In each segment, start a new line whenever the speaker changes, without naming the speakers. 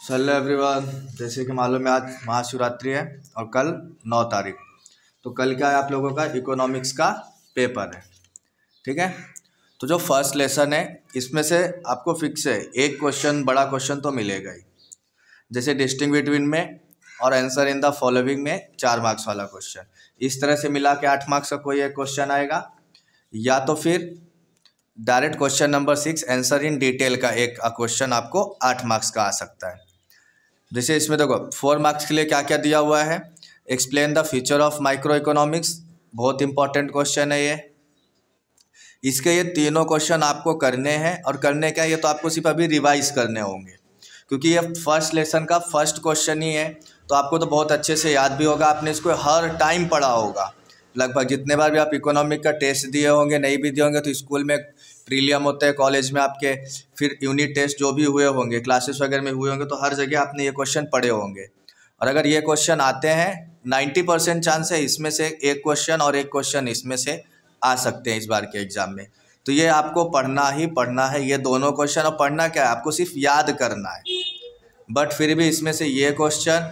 Hello everyone. जैसे कि मालूम है आज महाशिवरात्रि है और कल 9 तारीख। तो कल क्या है आप लोगों का इकोनॉमिक्स का पेपर है। ठीक है। तो जो फर्स्ट लेसन है इसमें से आपको फिक्स है एक क्वेश्चन बड़ा क्वेश्चन तो मिलेगा ही। जैसे डिस्टिंग बिटवीन में और आंसर इन द फॉलोइंग में 4 मार्क्स वाला क्वेश्चन, इस तरह से मिला के 8 मार्क्स का कोई एक क्वेश्चन आएगा, या तो फिर direct question number 6 answer in detail का एक क्वेश्चन आपको 8 मार्क्स का आ सकता है। जैसे इसमें देखो 4 मार्क्स के लिए क्या क्या दिया हुआ है। Explain the feature of micro economics, बहुत इंपॉर्टेंट क्वेश्चन है ये। इसके ये तीनों क्वेश्चन आपको करने हैं और करने क्या, ये तो आपको सिर्फ अभी रिवाइज करने होंगे क्योंकि ये फर्स्ट लेसन का फर्स्ट क्वेश्चन ही है। तो आपको तो बहुत अच्छे से याद भी होगा, आपने इसको हर टाइम पढ़ा होगा। लगभग जितने बार भी आप इकोनॉमिक का टेस्ट दिए होंगे, नहीं भी दिए होंगे तो स्कूल में प्रीलियम होते हैं, कॉलेज में आपके फिर यूनिट टेस्ट जो भी हुए होंगे, क्लासेस वगैरह में हुए होंगे, तो हर जगह आपने ये क्वेश्चन पढ़े होंगे। और अगर ये क्वेश्चन आते हैं 90% चांस है इसमें से एक क्वेश्चन और एक क्वेश्चन इसमें से आ सकते हैं इस बार के एग्जाम में। तो ये आपको पढ़ना ही पढ़ना है ये दोनों क्वेश्चन। और पढ़ना क्या है, आपको सिर्फ याद करना है। बट फिर भी इसमें से ये क्वेश्चन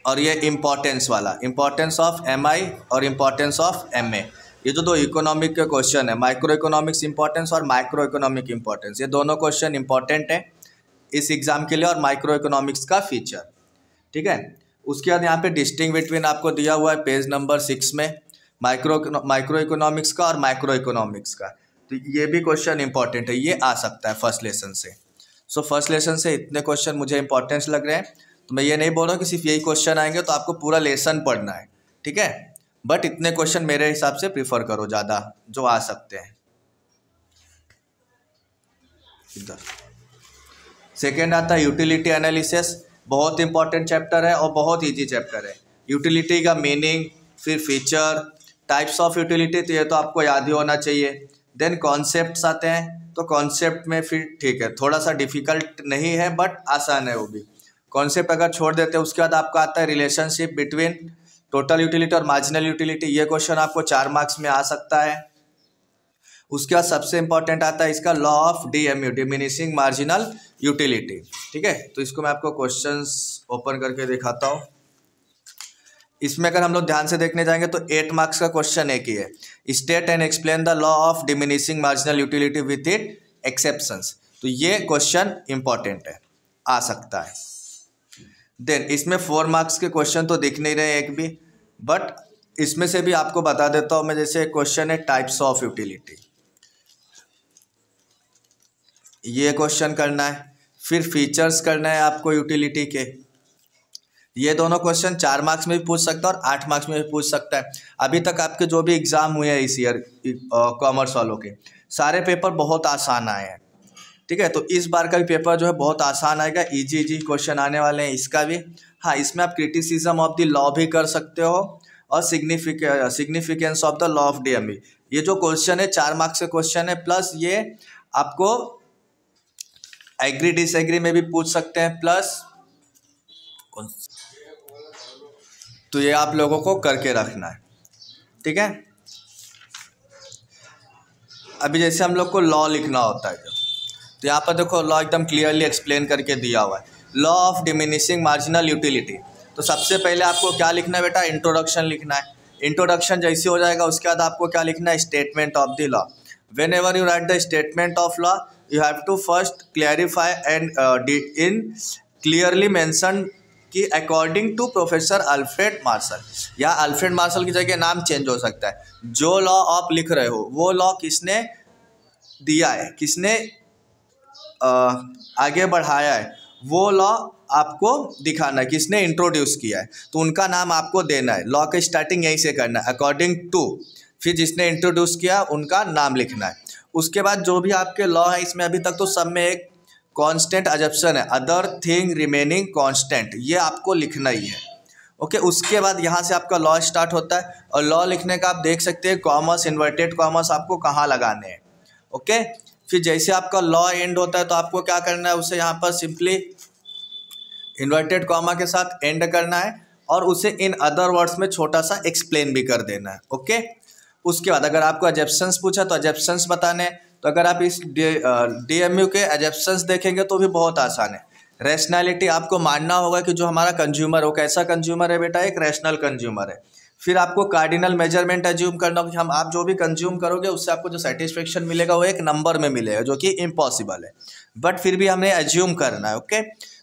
और ये इम्पोर्टेंस वाला, इम्पोर्टेंस ऑफ एमआई और इम्पोर्टेंस ऑफ एमए, ये जो दो इकोनॉमिक के क्वेश्चन है, माइक्रो इकोनॉमिक्स इंपॉर्टेंस और माइक्रो इकोनॉमिक इंपॉर्टेंस, ये दोनों क्वेश्चन इंपॉर्टेंट है इस एग्जाम के लिए और माइक्रो इकोनॉमिक्स का फीचर। ठीक है। उसके बाद यहाँ पे डिस्टिंग बिटवीन आपको दिया हुआ है पेज नंबर 6 में, माइक्रो इकोनॉमिक्स का और माइक्रो इकोनॉमिक्स का। तो ये भी क्वेश्चन इंपॉर्टेंट है, ये आ सकता है फर्स्ट लेसन से। सो फर्स्ट लेसन से इतने क्वेश्चन मुझे इंपॉर्टेंस लग रहे हैं। तो मैं ये नहीं बोल रहा हूँ कि सिर्फ यही क्वेश्चन आएंगे तो आपको पूरा लेसन पढ़ना है। ठीक है। बट इतने क्वेश्चन मेरे हिसाब से प्रीफर करो ज़्यादा जो आ सकते हैं। इधर सेकेंड आता है यूटिलिटी एनालिसिस, बहुत इंपॉर्टेंट चैप्टर है और बहुत इजी चैप्टर है। यूटिलिटी का मीनिंग, फिर फीचर, टाइप्स ऑफ यूटिलिटी, तो ये तो आपको याद ही होना चाहिए। देन कॉन्सेप्ट्स आते हैं, तो कॉन्सेप्ट में फिर ठीक है थोड़ा सा डिफिकल्ट नहीं है बट आसान है वो भी। कॉन्सेप्ट अगर छोड़ देते हैं उसके बाद आपका आता है रिलेशनशिप बिटवीन टोटल यूटिलिटी और मार्जिनल यूटिलिटी, ये क्वेश्चन आपको 4 मार्क्स में आ सकता है। उसके बाद सबसे इंपॉर्टेंट आता है इसका law of DMU, diminishing marginal utility. ठीक है। तो इसको मैं आपको क्वेश्चंस ओपन करके दिखाता हूँ। इसमें अगर हम लोग ध्यान से देखने जाएंगे तो 8 मार्क्स का क्वेश्चन एक ही है, state and explain the law of diminishing marginal utility with it exceptions. तो ये क्वेश्चन इंपॉर्टेंट है, आ सकता है। देन इसमें 4 मार्क्स के क्वेश्चन तो दिख नहीं रहे एक भी, बट इसमें से भी आपको बता देता हूँ मैं। जैसे क्वेश्चन है टाइप्स ऑफ यूटिलिटी, ये क्वेश्चन करना है। फिर फीचर्स करना है आपको यूटिलिटी के। ये दोनों क्वेश्चन 4 मार्क्स में भी पूछ सकता है और 8 मार्क्स में भी पूछ सकता है। अभी तक आपके जो भी एग्जाम हुए हैं इस ईयर कॉमर्स वालों के, सारे पेपर बहुत आसान आए हैं। ठीक है। तो इस बार का भी पेपर जो है बहुत आसान आएगा, इजी क्वेश्चन आने वाले हैं इसका भी। हाँ, इसमें आप क्रिटिसिज्म ऑफ द लॉ भी कर सकते हो और significance of the law of DMU. ये जो क्वेश्चन है 4 मार्क्स के क्वेश्चन है, प्लस ये आपको एग्री डिसएग्री में भी पूछ सकते हैं, प्लस तो ये आप लोगों को करके रखना है। ठीक है। अभी जैसे हम लोग को लॉ लिखना होता है, तो यहाँ पर देखो लॉ एकदम क्लियरली एक्सप्लेन करके दिया हुआ है, law of diminishing marginal utility. तो सबसे पहले आपको क्या लिखना है बेटा, इंट्रोडक्शन लिखना है। इंट्रोडक्शन जैसे हो जाएगा उसके बाद आपको क्या लिखना है, statement of the law. Whenever you write the statement of law you have to first clarify and in clearly mention कि according to professor Alfred Marshall, या अल्फ्रेड मार्शल की जगह नाम चेंज हो सकता है। जो लॉ आप लिख रहे हो वो लॉ किसने दिया है, किसने आगे बढ़ाया है, वो लॉ आपको दिखाना है, किसने इंट्रोड्यूस किया है, तो उनका नाम आपको देना है। लॉ का स्टार्टिंग यहीं से करना है, अकॉर्डिंग टू, फिर जिसने इंट्रोड्यूस किया उनका नाम लिखना है। उसके बाद जो भी आपके लॉ है, इसमें अभी तक तो सब में एक कांस्टेंट अजप्शन है, अदर थिंग रिमेनिंग कांस्टेंट, ये आपको लिखना ही है। ओके। उसके बाद यहाँ से आपका लॉ स्टार्ट होता है और लॉ लिखने का आप देख सकते हैं कॉमर्स, इन्वर्टेड कॉमर्स आपको कहाँ लगाने हैं। ओके। फिर जैसे आपका लॉ एंड होता है तो आपको क्या करना है, उसे यहाँ पर सिंपली इन्वर्टेड कॉमा के साथ एंड करना है और उसे इन अदर वर्ड्स में छोटा सा एक्सप्लेन भी कर देना है। ओके। उसके बाद अगर आपको एजप्शंस पूछा तो एजप्शंस बताने हैं, तो अगर आप इस DMU के एजप्शंस देखेंगे तो भी बहुत आसान है। रैशनैलिटी आपको मानना होगा कि जो हमारा कंज्यूमर, वो कैसा कंज्यूमर है बेटा, एक रैशनल कंज्यूमर है। फिर आपको कार्डिनल मेजरमेंट एज्यूम करना होगा कि हम आप जो भी कंज्यूम करोगे उससे आपको जो सेटिस्फेक्शन मिलेगा वो एक नंबर में मिलेगा, जो कि इम्पॉसिबल है, बट फिर भी हमने एज्यूम करना है। ओके,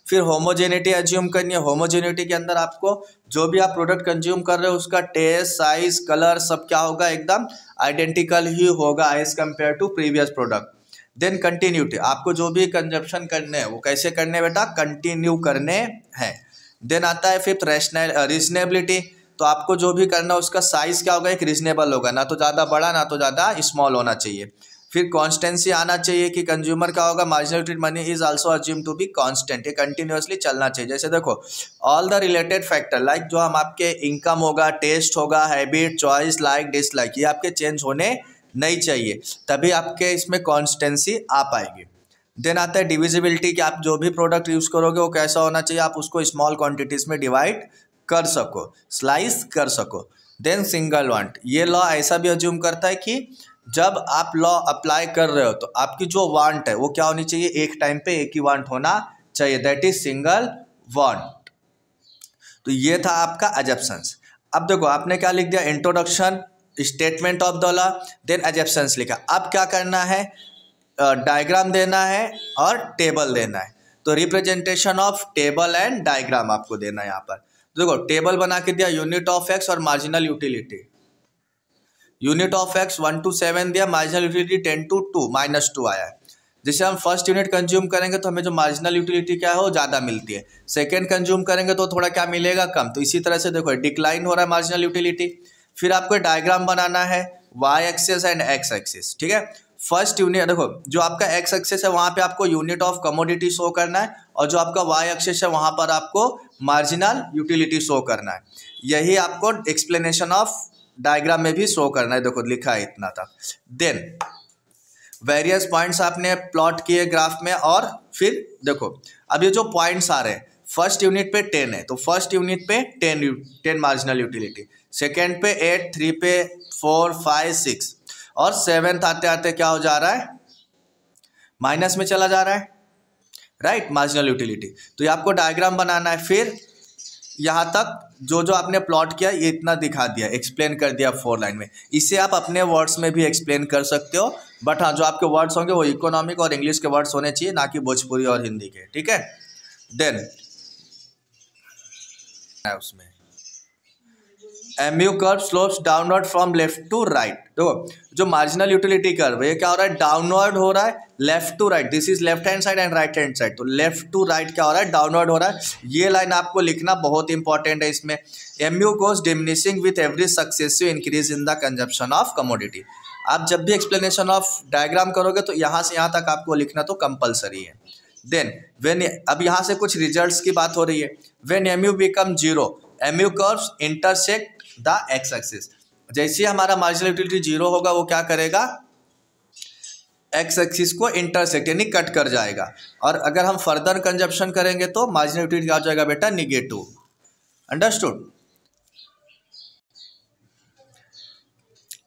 फिर होमोजेनिटी एज्यूम करनी है। होमोजेनिटी के अंदर आपको जो भी आप प्रोडक्ट कंज्यूम कर रहे हो उसका टेस्ट, साइज, कलर सब क्या होगा, एकदम आइडेंटिकल ही होगा as compare to previous product. Then continuity, आपको जो भी कंजप्शन करने हैं वो कैसे करने हैं बेटा, कंटिन्यू करने हैं। देन आता है फिफ्थ रीजनेबिलिटी, तो आपको जो भी करना है उसका साइज क्या होगा, एक रीजनेबल होगा, ना तो ज़्यादा बड़ा ना तो ज़्यादा स्मॉल होना चाहिए। फिर कॉन्स्टेंसी आना चाहिए कि कंज्यूमर क्या होगा, marginal money is also assume to be constant, ये कंटिन्यूअसली चलना चाहिए। जैसे देखो all the related factor like जो हम आपके इनकम होगा, टेस्ट होगा, हैबिट, चॉइस, लाइक, डिसलाइक, ये आपके चेंज होने नहीं चाहिए, तभी आपके इसमें कॉन्स्टेंसी आ पाएगी। देन आता है डिविजिबिलिटी कि आप जो भी प्रोडक्ट यूज़ करोगे वो कैसा होना चाहिए, आप उसको स्मॉल क्वांटिटीज़ में डिवाइड कर सको, स्लाइस कर सको। देन सिंगल वांट, ये लॉ ऐसा भी अज्यूम करता है कि जब आप लॉ अप्लाई कर रहे हो तो आपकी जो वांट है वो क्या होनी चाहिए, एक टाइम पे एक ही वांट होना चाहिए, दैट इज सिंगल वांट। तो ये था आपका अजप्शंस। अब देखो आपने क्या लिख दिया, introduction, statement of the law, then assumptions लिखा। अब क्या करना है, डायग्राम देना है और टेबल देना है। तो representation of table and diagram आपको देना है। यहाँ पर देखो टेबल बना के दिया, यूनिट ऑफ एक्स और marginal utility. Unit of x 1 to 7 दिया, मार्जिनल यूटिलिटी 10 to 2 -2 आया है। जैसे हम फर्स्ट यूनिट कंज्यूम करेंगे तो हमें जो मार्जिनल यूटिलिटी क्या है वो ज़्यादा मिलती है, सेकेंड कंज्यूम करेंगे तो थोड़ा क्या मिलेगा, कम। तो इसी तरह से देखो डिक्लाइन हो रहा है मार्जिनल यूटिलिटी। फिर आपको डायग्राम बनाना है, Y axis and X axis, ठीक है। फर्स्ट यूनिट देखो जो आपका एक्स एक्सिस है वहाँ पे आपको यूनिट ऑफ कमोडिटी शो करना है, और जो आपका वाई एक्सिस है वहाँ पर आपको मार्जिनल यूटिलिटी शो करना है। यही आपको एक्सप्लेनेशन ऑफ डायग्राम में भी शो करना है, देखो लिखा है इतना था। देन वेरियस पॉइंट्स आपने प्लॉट किए ग्राफ में, और फिर देखो अब ये जो पॉइंट्स आ रहे हैं फर्स्ट यूनिट पे 10 है तो फर्स्ट यूनिट पे 10 मार्जिनल यूटिलिटी, सेकेंड पे 8, 3 पे 4, 5, 6 और 7th आते आते क्या हो जा रहा है, माइनस में चला जा रहा है, राइट, मार्जिनल यूटिलिटी। तो ये आपको डायग्राम बनाना है। फिर यहाँ तक जो जो आपने प्लॉट किया ये इतना दिखा दिया, एक्सप्लेन कर दिया 4 लाइन में। इसे आप अपने वर्ड्स में भी एक्सप्लेन कर सकते हो, बट हाँ जो आपके वर्ड्स होंगे वो इकोनॉमिक और इंग्लिश के वर्ड्स होने चाहिए, ना कि भोजपुरी और हिंदी के, ठीक है। देन उसमें MU curve slopes downward from left to right. देखो जो मार्जिनल यूटिलिटी कर्व ये क्या हो रहा है, डाउनवर्ड हो रहा है left to right, this is left hand side and right hand side. तो लेफ्ट टू राइट क्या हो रहा है, डाउनवर्ड हो रहा है। ये लाइन आपको लिखना बहुत इंपॉर्टेंट है इसमें। MU goes diminishing with every successive increase in the consumption of commodity. आप जब भी एक्सप्लेनेशन ऑफ डायग्राम करोगे तो यहाँ से यहाँ तक आपको लिखना तो कंपलसरी है। देन व्हेन, अब यहाँ से कुछ रिजल्ट्स की बात हो रही है। When MU become 0 MU curves intersect the x axis. जैसे हमारा मार्जिनल यूटिलिटी 0 होगा वो क्या करेगा, एक्स एक्सिस को इंटरसेक्ट यानी कट कर जाएगा। और अगर हम फर्दर कंजप्शन करेंगे तो मार्जिनल यूटिलिटी क्या हो जाएगा बेटा, निगेटिव। अंडरस्टूड।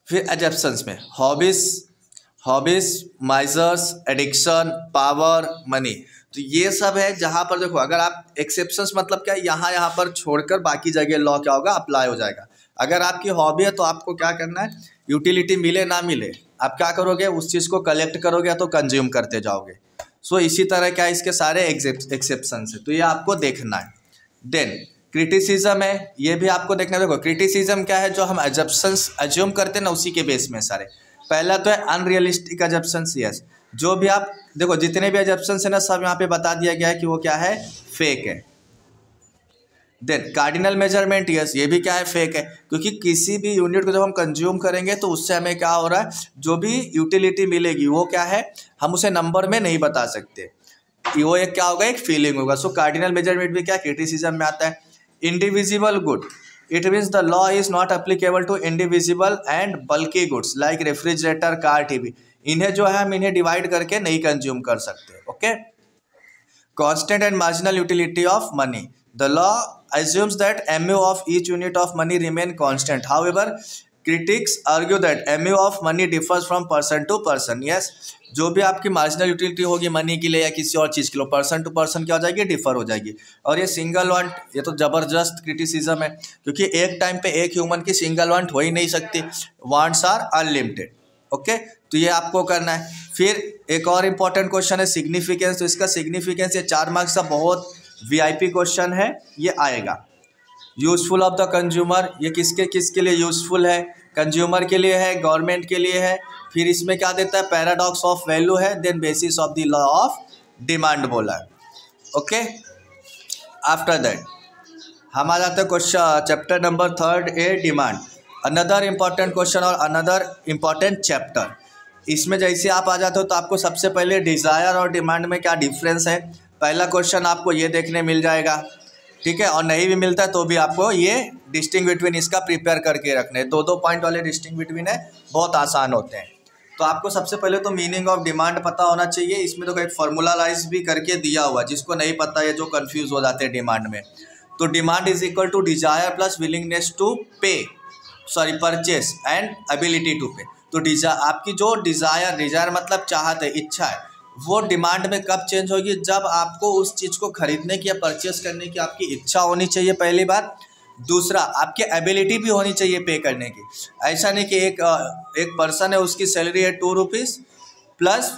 फिर एजप्शंस में हॉबीज, माइजर्स, एडिक्शन, पावर, मनी, तो ये सब है जहाँ पर देखो अगर आप एक्सेप्शंस मतलब क्या, यहाँ पर छोड़कर बाकी जगह लॉ क्या होगा, अप्लाई हो जाएगा। अगर आपकी हॉबी है तो आपको क्या करना है, यूटिलिटी मिले ना मिले आप क्या करोगे, उस चीज़ को कलेक्ट करोगे या तो कंज्यूम करते जाओगे। सो इसी तरह क्या इसके सारे एक्सेप्शंस है, तो ये आपको देखना है। देन क्रिटिसिज्म है, ये भी आपको देखना है। देखो क्रिटिसिज्म क्या है, जो हम एजप्शंस अज्यूम करते हैं ना उसी के बेस में सारे। पहला तो है अनरियलिस्टिक एजप्शंस। यस, जो भी आप देखो जितने भी एजप्शंस है ना सब यहाँ पे बता दिया गया है कि वो क्या है, फेक है। देन कार्डिनल मेजरमेंट, यस ये भी क्या है, फेक है, क्योंकि किसी भी यूनिट को जब हम कंज्यूम करेंगे तो उससे हमें क्या हो रहा है, जो भी यूटिलिटी मिलेगी वो क्या है, हम उसे नंबर में नहीं बता सकते, वो एक क्या होगा, एक फीलिंग होगा। सो कार्डिनल मेजरमेंट भी क्या क्रिटिसिज्म में आता है। Indivisible good, it means the law is not applicable to indivisible and बल्कि goods like refrigerator, car, TV. इन्हें जो है हम इन्हें डिवाइड करके नहीं कंज्यूम कर सकते। Okay. Constant and marginal utility of money, the law assumes that MU of each unit of money remain constant, however critics argue that MU of money differs from person to person. Yes, जो भी आपकी marginal utility होगी money के लिए या किसी और चीज़ के लिए, पर्सन टू पर्सन क्या हो जाएगी, डिफर हो जाएगी। और ये सिंगल वांट, ये तो ज़बरदस्त क्रिटिसिज्म है, क्योंकि एक टाइम पे एक ह्यूमन की सिंगल वांट हो ही नहीं सकती, वांट्स आर अनलिमिटेड। ओके, तो ये आपको करना है। फिर एक और इम्पॉर्टेंट क्वेश्चन है सिग्निफिकेंस। तो इसका सिग्निफिकेंस ये 4 मार्क्स का बहुत वीआईपी क्वेश्चन है, ये आएगा। यूजफुल ऑफ द कंज्यूमर, ये किसके लिए यूजफुल है, कंज्यूमर के लिए है, गवर्नमेंट के लिए है। फिर इसमें क्या देता है, पैराडॉक्स ऑफ वैल्यू है, then basis of the law of demand बोला है। ओके, आफ्टर दैट हम आ जाते हैं question chapter number 3 A demand. Another important question और अनदर इम्पॉर्टेंट चैप्टर। इसमें जैसे आप आ जाते हो तो आपको सबसे पहले डिज़ायर और डिमांड में क्या डिफरेंस है, पहला क्वेश्चन आपको ये देखने मिल जाएगा, ठीक है। और नहीं भी मिलता है तो भी आपको ये डिस्टिंग बिटवीन इसका प्रिपेयर करके रखने, 2-2 पॉइंट वाले डिस्टिंग बिटवीन है, बहुत आसान होते हैं। तो आपको सबसे पहले तो मीनिंग ऑफ डिमांड पता होना चाहिए। इसमें तो एक फॉर्मूलाइज भी करके दिया हुआ, जिसको नहीं पता है जो कंफ्यूज हो जाते हैं डिमांड में। तो demand is equal to desire plus willingness to pay, sorry purchase and ability to pay. तो आपकी जो डिज़ायर मतलब चाहत है, इच्छा है, वो डिमांड में कब चेंज होगी, जब आपको उस चीज़ को खरीदने की या परचेस करने की आपकी इच्छा होनी चाहिए, पहली बात। दूसरा, आपकी एबिलिटी भी होनी चाहिए पे करने की। ऐसा नहीं कि एक पर्सन है, उसकी सैलरी है 2 रुपीज़ प्लस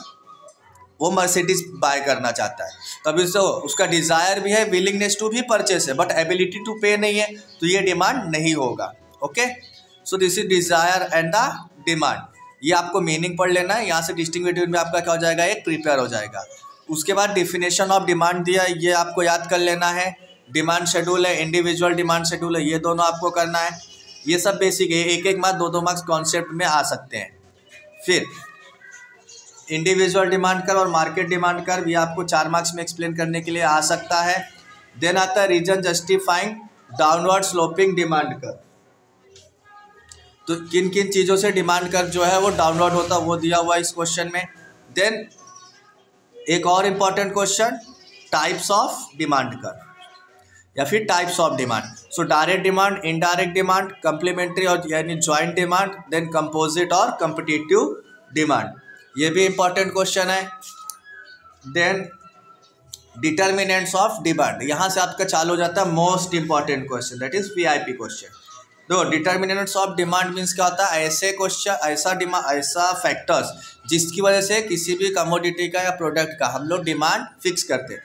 वो मर्सिडीज बाय करना चाहता है, तभी तो उसका डिज़ायर भी है, विलिंगनेस टू भी परचेस है, बट एबिलिटी टू पे नहीं है, तो ये डिमांड नहीं होगा। Okay, so this is desire and the demand. ये आपको मीनिंग पढ़ लेना है, यहाँ से डिस्टिंग बिटवीन में आपका क्या हो जाएगा, एक प्रिपेयर हो जाएगा। उसके बाद डिफिनेशन ऑफ डिमांड दिया, ये आपको याद कर लेना है। डिमांड शेड्यूल है, इंडिविजुअल डिमांड शेड्यूल है, ये दोनों आपको करना है। ये सब बेसिक है, 1-1 मार्क्स 2-2 मार्क्स कॉन्सेप्ट में आ सकते हैं। फिर इंडिविजुअल डिमांड कर और मार्केट डिमांड कर, ये आपको 4 मार्क्स में एक्सप्लेन करने के लिए आ सकता है। देन आता है reason justifying downward sloping demand कर। तो किन किन चीज़ों से डिमांड कर जो है वो डाउनवर्ड होता है, वो दिया हुआ है इस क्वेश्चन में। देन एक और important question, types of demand कर या फिर types of demand. So direct demand, indirect demand, complementary और यानी ज्वाइंट डिमांड, देन कंपोजिट और कम्पिटिटिव डिमांड, ये भी इम्पॉर्टेंट क्वेश्चन है। देन डिटर्मिनेंट्स ऑफ डिमांड, यहाँ से आपका चालू हो जाता है most important question, that is VIP question. तो डिटर्मिनेंट्स ऑफ डिमांड मीन्स क्या होता है, ऐसे क्वेश्चन, ऐसा फैक्टर्स जिसकी वजह से किसी भी कमोडिटी का या प्रोडक्ट का हम लोग डिमांड फिक्स करते हैं।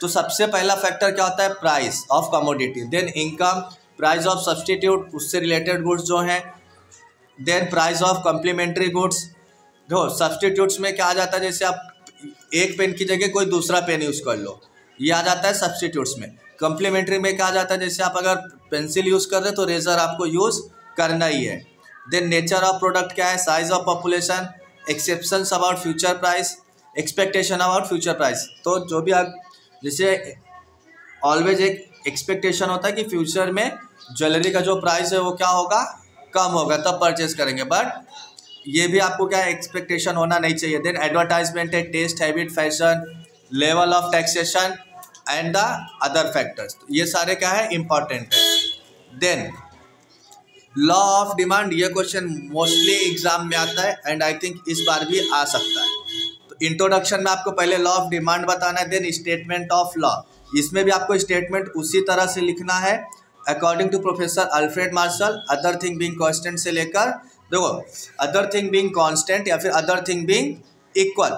तो सबसे पहला फैक्टर क्या होता है, price of commodity. Then income, price of substitute, उससे रिलेटेड गुड्स जो हैं। Then price of complementary goods. जो सब्सटीट्यूट्स में क्या आ जाता है, जैसे आप एक पेन की जगह कोई दूसरा पेन यूज़ कर लो, ये आ जाता है सब्सटीट्यूट्स में। कम्प्लीमेंट्री में क्या आ जाता है, जैसे आप अगर पेंसिल यूज़ कर रहे हो तो रेजर आपको यूज़ करना ही है। देन नेचर ऑफ प्रोडक्ट क्या है, size of population, exceptions about future price, expectation about future price. तो जो भी आप, जैसे ऑलवेज एक एक्सपेक्टेशन होता है कि फ्यूचर में ज्वेलरी का जो प्राइस है वो क्या होगा, कम होगा, तब परचेज करेंगे, बट ये भी आपको क्या एक्सपेक्टेशन होना नहीं चाहिए। देन एडवर्टाइजमेंट है, taste, habit, fashion, level of taxation and the other factors, ये सारे क्या है, इंपॉर्टेंट है। देन लॉ ऑफ डिमांड, ये क्वेश्चन मोस्टली एग्जाम में आता है एंड आई थिंक इस बार भी आ सकता है। तो इंट्रोडक्शन में आपको पहले लॉ ऑफ डिमांड बताना है। देन स्टेटमेंट ऑफ लॉ, इसमें भी आपको स्टेटमेंट उसी तरह से लिखना है according to professor Alfred Marshall, other thing being constant से लेकर, देखो अदर थिंग बीइंग कांस्टेंट या फिर other thing being equal,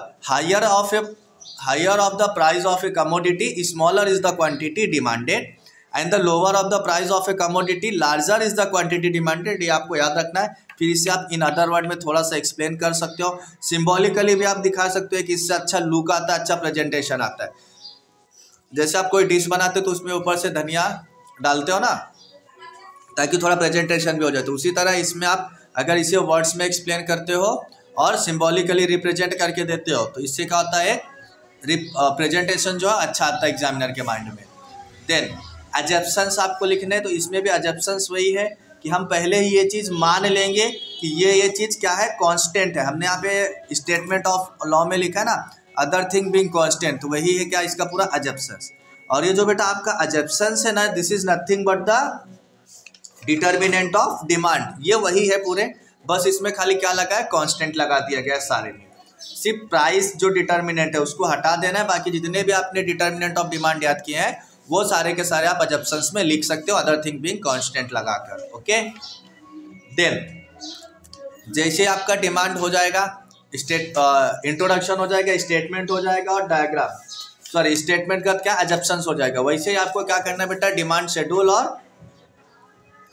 higher of the price of a commodity, smaller is the quantity demanded, and the lower of the price of a commodity, larger is the quantity demanded। ये आपको याद रखना है। फिर इसे आप इन अदर वर्ड में थोड़ा सा एक्सप्लेन कर सकते हो, सिम्बॉलिकली भी आप दिखा सकते हो कि इससे अच्छा लुक आता है, अच्छा प्रेजेंटेशन आता है। जैसे आप कोई डिश बनाते हो तो उसमें ऊपर से धनिया डालते हो ना, ताकि थोड़ा प्रेजेंटेशन भी हो जाए, तो उसी तरह इसमें आप अगर इसे वर्ड्स में एक्सप्लेन करते हो और सिम्बॉलिकली रिप्रेजेंट करके देते हो तो इससे क्या होता है, प्रेजेंटेशन जो है अच्छा आता है एग्जामिनर के माइंड में। देन एजप्शंस आपको लिखने हैं, तो इसमें भी एजप्शंस वही है कि हम पहले ही ये चीज़ मान लेंगे कि ये चीज़ क्या है, कांस्टेंट है। हमने यहाँ पे स्टेटमेंट ऑफ लॉ में लिखा है ना, अदर थिंग बीइंग कांस्टेंट, तो वही है क्या, इसका पूरा एजप्शंस। और ये जो बेटा आपका एजप्शंस है ना, this is nothing but the determinant of demand, ये वही है पूरे, बस इसमें खाली क्या लगा है, कांस्टेंट लगा दिया गया है सारे में। सिर्फ प्राइस जो डिटर्मिनेंट है उसको हटा देना है, बाकी जितने भी आपने डिटर्मिनेंट ऑफ डिमांड याद किए हैं वो सारे के सारे आप अजम्पशंस में लिख सकते हो, अदर थिंग बीइंग कांस्टेंट लगाकर। ओके, देन जैसे आपका डिमांड हो जाएगा, इंट्रोडक्शन हो जाएगा, स्टेटमेंट हो जाएगा और डायग्राम, सॉरी स्टेटमेंट का क्या अजम्पशंस हो जाएगा, वैसे ही आपको क्या करना है बेटा, डिमांड शेड्यूल और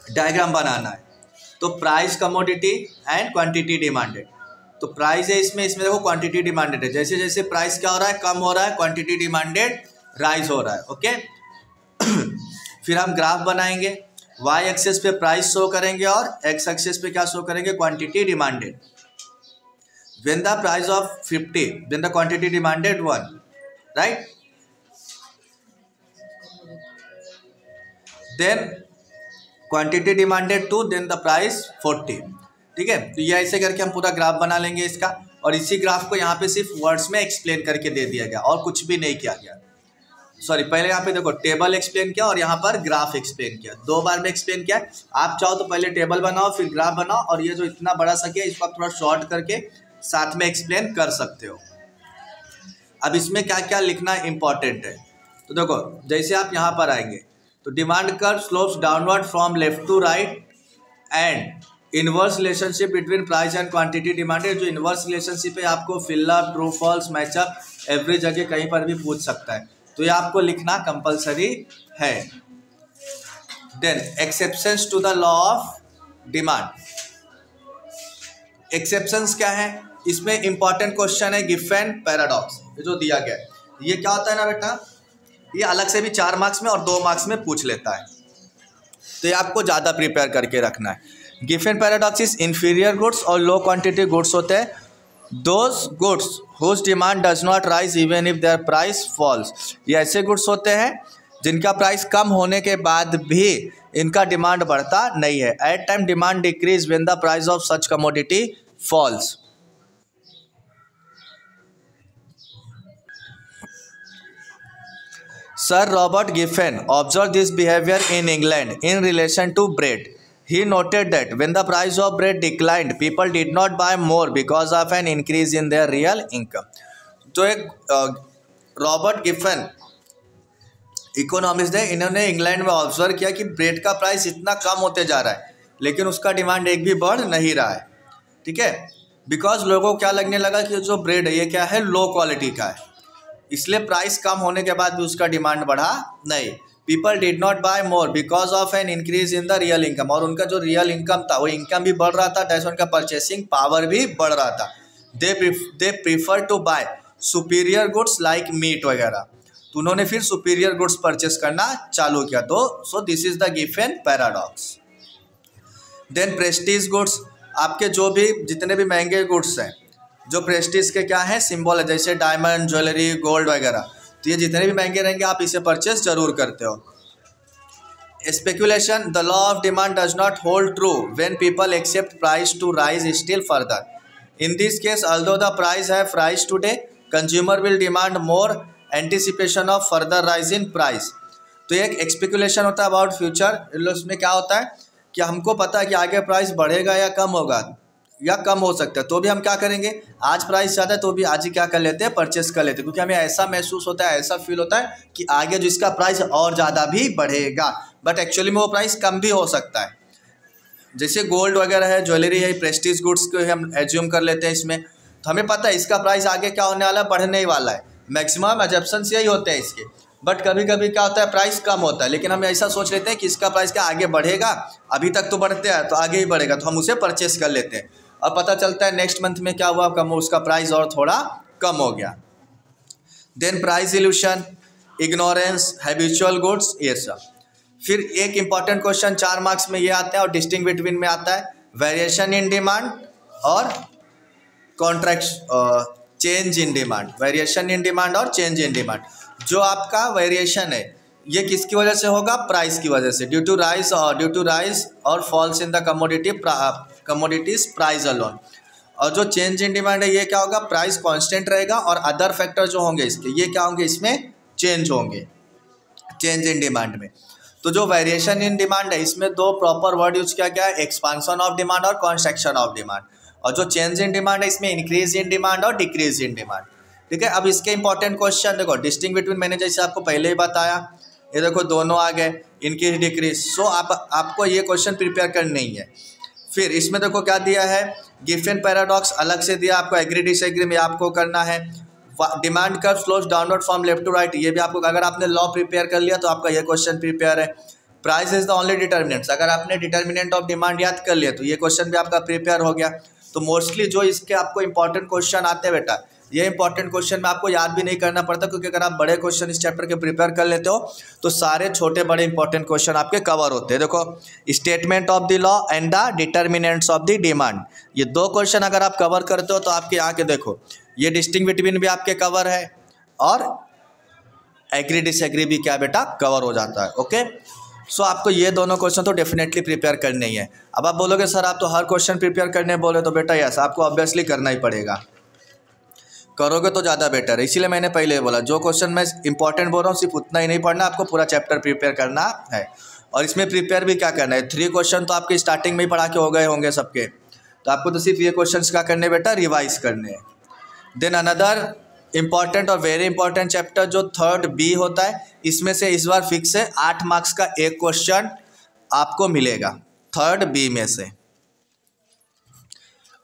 डायग्राम बनाना है। तो price commodity and quantity demanded, तो प्राइस है इसमें देखो क्वांटिटी डिमांडेड है, जैसे जैसे प्राइस क्या हो रहा है, कम हो रहा है, क्वांटिटी डिमांडेड राइज हो रहा है। ओके फिर हम ग्राफ बनाएंगे, वाई एक्सेस पे प्राइस शो करेंगे और एक्स एक्सेस पे क्या शो करेंगे, quantity demanded. When the price of 50, then the quantity demanded 1, right, then quantity demanded 2, then the price 40। ठीक है, तो ये ऐसे करके हम पूरा ग्राफ बना लेंगे इसका, और इसी ग्राफ को यहाँ पे सिर्फ वर्ड्स में एक्सप्लेन करके दे दिया गया और कुछ भी नहीं किया गया। सॉरी, पहले यहाँ पे देखो टेबल एक्सप्लेन किया और यहाँ पर ग्राफ एक्सप्लेन किया, 2 बार में एक्सप्लेन किया। आप चाहो तो पहले टेबल बनाओ फिर ग्राफ बनाओ, और ये जो इतना बड़ा सा किया इसको आप थोड़ा शॉर्ट करके साथ में एक्सप्लेन कर सकते हो। अब इसमें क्या क्या लिखना इंपॉर्टेंट है, तो देखो जैसे आप यहाँ पर आएंगे तो demand curve slopes downward from left to right and inverse relationship between price and quantity demanded. जो इनवर्स रिलेशनशिप है आपको fill up, true false, match up every जगह कहीं पर भी पूछ सकता है, तो ये आपको लिखना कंपलसरी है। Then exceptions to the law of demand, exceptions क्या है, इसमें इंपॉर्टेंट क्वेश्चन है गिब्सन पैराडॉक्स, ये जो दिया गया है, ये क्या होता है ना बेटा, ये अलग से भी 4 मार्क्स में और 2 मार्क्स में पूछ लेता है, तो ये आपको ज़्यादा प्रिपेयर करके रखना है। Gibson paradox is inferior goods और लो क्वांटिटी गुड्स होते हैं, those goods whose demand does not rise even if their price falls. ये ऐसे गुड्स होते हैं जिनका प्राइस कम होने के बाद भी इनका डिमांड बढ़ता नहीं है। At time demand decrease when the price of such commodity falls. Sir Robert Giffen observed this behavior in England in relation to bread. He noted that when the price of bread declined, people did not buy more because of an increase in their real income. तो एक Robert Giffen economist है, इन्होंने England में observe किया कि bread का price इतना कम होते जा रहा है लेकिन उसका डिमांड एक भी बढ़ नहीं रहा है। ठीक है, बिकॉज लोगों को क्या लगने लगा कि जो ब्रेड है ये क्या है, लो क्वालिटी का है, इसलिए प्राइस कम होने के बाद भी उसका डिमांड बढ़ा नहीं। People did not buy more because of an increase in the real income, और उनका जो रियल इनकम था वो इनकम भी बढ़ रहा था, जैसे उनका परचेसिंग पावर भी बढ़ रहा था। They prefer to buy superior goods like meat वगैरह, तो उन्होंने फिर सुपीरियर गुड्स परचेस करना चालू किया। तो so this is the Gibson paradox. Then prestige goods, आपके जो भी जितने भी महंगे गुड्स हैं जो प्रेस्टीज के क्या है, सिंबल है, जैसे डायमंड, ज्वेलरी, गोल्ड वगैरह, तो ये जितने भी महंगे रहेंगे आप इसे परचेस जरूर करते हो। Speculation, the law of demand does not hold true when people expect price to rise still further. In this case although the price have rise today, consumer will demand more anticipation of further rise in price. तो एक speculation होता है about future, उसमें क्या होता है कि हमको पता है कि आगे प्राइस बढ़ेगा या कम होगा या कम हो सकता है, तो भी हम क्या करेंगे, आज प्राइस ज़्यादा है तो भी आज ही क्या कर लेते हैं, परचेस कर लेते हैं, क्योंकि हमें ऐसा महसूस होता है, ऐसा फील होता है कि आगे जो इसका प्राइस और ज़्यादा भी बढ़ेगा, बट एक्चुअली में वो प्राइस कम भी हो सकता है। जैसे गोल्ड वगैरह है, ज्वेलरी है, प्रेस्टीज गुड्स को हम एज्यूम कर लेते हैं इसमें, तो हमें पता है इसका प्राइस आगे क्या होने वाला है, बढ़ने ही वाला है। मैक्सिमम एजम्पशंस यही होते हैं इसके, बट कभी कभी क्या होता है प्राइस कम होता है, लेकिन हम ऐसा सोच लेते हैं कि इसका प्राइस क्या आगे बढ़ेगा, अभी तक तो बढ़ते हैं तो आगे ही बढ़ेगा, तो हम उसे परचेस कर लेते हैं, और पता चलता है नेक्स्ट मंथ में क्या हुआ, कम, उसका प्राइस और थोड़ा कम हो गया। Then price illusion, ignorance, habitual goods, ये सब। फिर एक इंपॉर्टेंट क्वेश्चन 4 मार्क्स में ये आता है और डिस्टिंग बिटवीन में आता है, वेरिएशन इन डिमांड और contract change in demand. Variation in demand और चेंज इन डिमांड, जो आपका वेरिएशन है ये किसकी वजह से होगा, प्राइस की वजह से, ड्यू टू राइज और falls in the commodities price alone. और जो चेंज इन डिमांड है ये क्या होगा, प्राइस कांस्टेंट रहेगा और अदर फैक्टर जो होंगे इसके, ये क्या होंगे, इसमें चेंज होंगे, चेंज इन डिमांड में। तो जो वेरिएशन इन डिमांड है इसमें दो प्रॉपर वर्ड यूज किया गया है, एक्सपांशन ऑफ डिमांड और कॉन्ट्रैक्शन ऑफ डिमांड। और जो चेंज इन डिमांड है इसमें इंक्रीज इन डिमांड और डिक्रीज इन डिमांड। ठीक है, अब इसके इंपॉर्टेंट क्वेश्चन देखो, डिस्टिंग बिटवीन मैंने जैसे आपको पहले ही बताया, ये देखो दोनों आ गए, इंक्रीज डिक्रीज। सो आपको ये क्वेश्चन प्रिपेयर करना ही है। फिर इसमें देखो क्या दिया है, गिफन पैराडॉक्स अलग से दिया आपको, एग्री डिसएग्री में आपको करना है। Demand curve slopes downward from left to right, ये भी आपको, अगर आपने लॉ प्रिपेयर कर लिया तो आपका ये क्वेश्चन प्रिपेयर है। Price is the only determinants, अगर आपने डिटर्मिनेंट ऑफ डिमांड याद कर लिया तो ये क्वेश्चन भी आपका प्रिपेयर हो गया। तो मोस्टली जो इसके आपको इंपॉर्टेंट क्वेश्चन आते हैं बेटा, ये इंपॉर्टेंट क्वेश्चन में आपको याद भी नहीं करना पड़ता, क्योंकि अगर आप बड़े क्वेश्चन इस चैप्टर के प्रिपेयर कर लेते हो तो सारे छोटे बड़े इंपॉर्टेंट क्वेश्चन आपके कवर होते हैं। देखो, statement of the law and the determinants of the demand, ये दो क्वेश्चन अगर आप कवर करते हो तो आपके यहाँ के देखो, ये डिस्टिंग बिटवीन भी आपके कवर है और एग्री डिसएग्री भी क्या बेटा कवर हो जाता है। ओके, सो आपको ये दोनों क्वेश्चन तो डेफिनेटली प्रिपेयर करने ही है। अब आप बोलोगे सर आप तो हर क्वेश्चन प्रिपेयर करने बोले, तो बेटा यस, आपको ऑब्वियसली करना ही पड़ेगा, करोगे तो ज़्यादा बेटर है। इसीलिए मैंने पहले ही बोला, जो क्वेश्चन मैं इंपॉर्टेंट बोल रहा हूँ सिर्फ उतना ही नहीं पढ़ना, आपको पूरा चैप्टर प्रिपेयर करना है। और इसमें प्रिपेयर भी क्या करना है, 3 क्वेश्चन तो आपके स्टार्टिंग में ही पढ़ा के हो गए होंगे सबके, तो आपको तो सिर्फ ये क्वेश्चन क्या करने बेटा, रिवाइज करने हैं। देन अनदर इंपॉर्टेंट और वेरी इंपॉर्टेंट चैप्टर जो 3rd B होता है, इसमें से इस बार फिक्स है 8 मार्क्स का एक क्वेश्चन आपको मिलेगा 3rd B में से।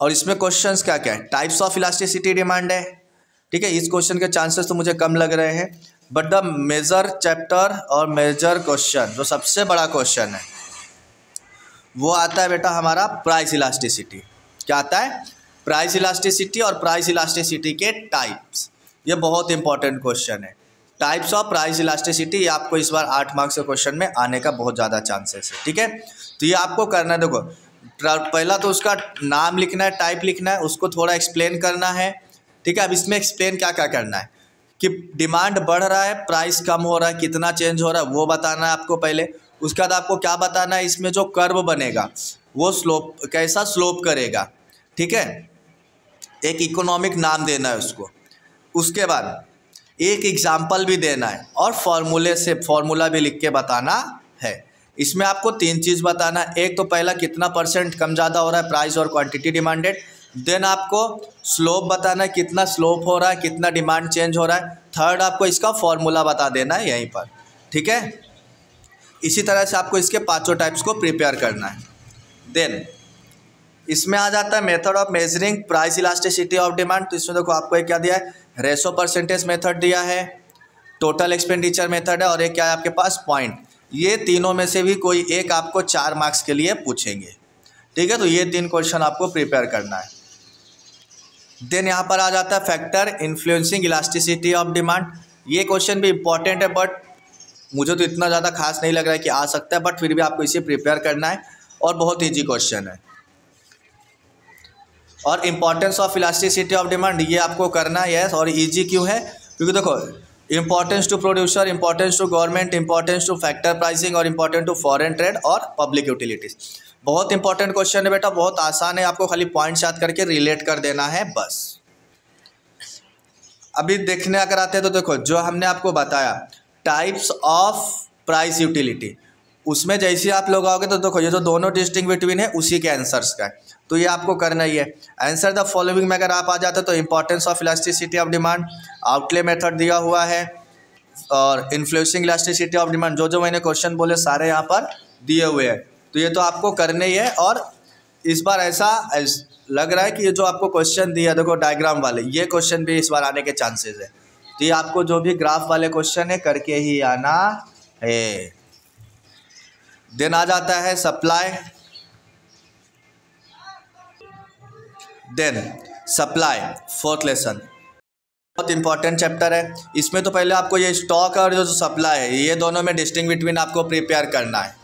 और इसमें क्वेश्चंस क्या क्या है, टाइप्स ऑफ इलास्टिसिटी डिमांड है। ठीक है, इस क्वेश्चन के चांसेस तो मुझे कम लग रहे हैं, बट द मेजर चैप्टर और मेजर क्वेश्चन जो सबसे बड़ा क्वेश्चन है वो आता है बेटा हमारा प्राइस इलास्टिसिटी। क्या आता है, प्राइस इलास्टिसिटी और प्राइस इलास्टिसिटी के टाइप्स। ये बहुत इंपॉर्टेंट क्वेश्चन है, टाइप्स ऑफ प्राइस इलास्टिसिटी। ये आपको इस बार 8 मार्क्स के क्वेश्चन में आने का बहुत ज़्यादा चांसेस है। ठीक है, तो ये आपको करना है। देखो, पहला तो उसका नाम लिखना है, टाइप लिखना है, उसको थोड़ा एक्सप्लेन करना है। ठीक है, अब इसमें एक्सप्लेन क्या क्या करना है कि डिमांड बढ़ रहा है, प्राइस कम हो रहा है, कितना चेंज हो रहा है वो बताना है आपको पहले। उसके बाद आपको क्या बताना है, इसमें जो कर्व बनेगा वो स्लोप कैसा स्लोप करेगा। ठीक है, एक इकोनॉमिक नाम देना है उसको। उसके बाद एक एग्जाम्पल भी देना है और फॉर्मूला भी लिख के बताना है। इसमें आपको 3 चीज़ बताना है। एक तो पहला कितना % कम ज़्यादा हो रहा है, प्राइस और क्वांटिटी डिमांडेड। देन आपको स्लोप बताना है, कितना स्लोप हो रहा है, कितना डिमांड चेंज हो रहा है। 3rd आपको इसका फॉर्मूला बता देना है यहीं पर। ठीक है, इसी तरह से आपको इसके 5 टाइप्स को प्रिपेयर करना है। देन इसमें आ जाता है method of measuring price elasticity of demand. तो इसमें देखो आपको एक क्या दिया है, रेशो परसेंटेज मेथड दिया है, टोटल एक्सपेंडिचर मेथड है, और एक क्या है आपके पास पॉइंट। ये तीनों में से भी कोई एक आपको 4 मार्क्स के लिए पूछेंगे। ठीक है, तो ये 3 क्वेश्चन आपको प्रिपेयर करना है। देन यहाँ पर आ जाता है factor influencing elasticity of demand. ये क्वेश्चन भी इंपॉर्टेंट है, बट मुझे तो इतना ज़्यादा खास नहीं लग रहा है कि आ सकता है, बट फिर भी आपको इसे प्रिपेयर करना है और बहुत ईजी क्वेश्चन है। और importance of elasticity of demand ये आपको करना है। यस, और इजी क्यों है, क्योंकि देखो importance to producer, importance to government, importance to factor pricing और इंपॉर्टेंट टू फॉरेन ट्रेड और पब्लिक यूटिलिटीज। बहुत इंपॉर्टेंट क्वेश्चन है बेटा, बहुत आसान है, आपको खाली पॉइंट्स याद करके रिलेट कर देना है बस। अभी देखने अगर आते हैं तो देखो, जो हमने आपको बताया टाइप्स ऑफ प्राइस यूटिलिटी, उसमें जैसे आप लोग आओगे तो देखो ये जो दोनों डिस्टिंग बिटवीन है उसी के आंसर्स का है, तो ये आपको करना ही है। आंसर द फॉलोइंग में अगर आप आ जाते तो importance of elasticity of demand, outlay method दिया हुआ है, और इन्फ्लुएंसिंग इलास्टिसिटी ऑफ डिमांड, जो मैंने क्वेश्चन बोले सारे यहाँ पर दिए हुए हैं, तो ये तो आपको करने ही है। और इस बार ऐसा लग रहा है कि ये जो आपको क्वेश्चन दिया देखो डायग्राम वाले, ये क्वेश्चन भी इस बार आने के चांसेस है। तो ये आपको जो भी ग्राफ वाले क्वेश्चन है करके ही आना है। देन आ जाता है supply. Then supply 4th lesson, बहुत इंपॉर्टेंट चैप्टर है। इसमें तो पहले आपको ये स्टॉक और जो सप्लाई है ये दोनों में डिस्टिंग बिटवीन आपको प्रिपेयर करना है।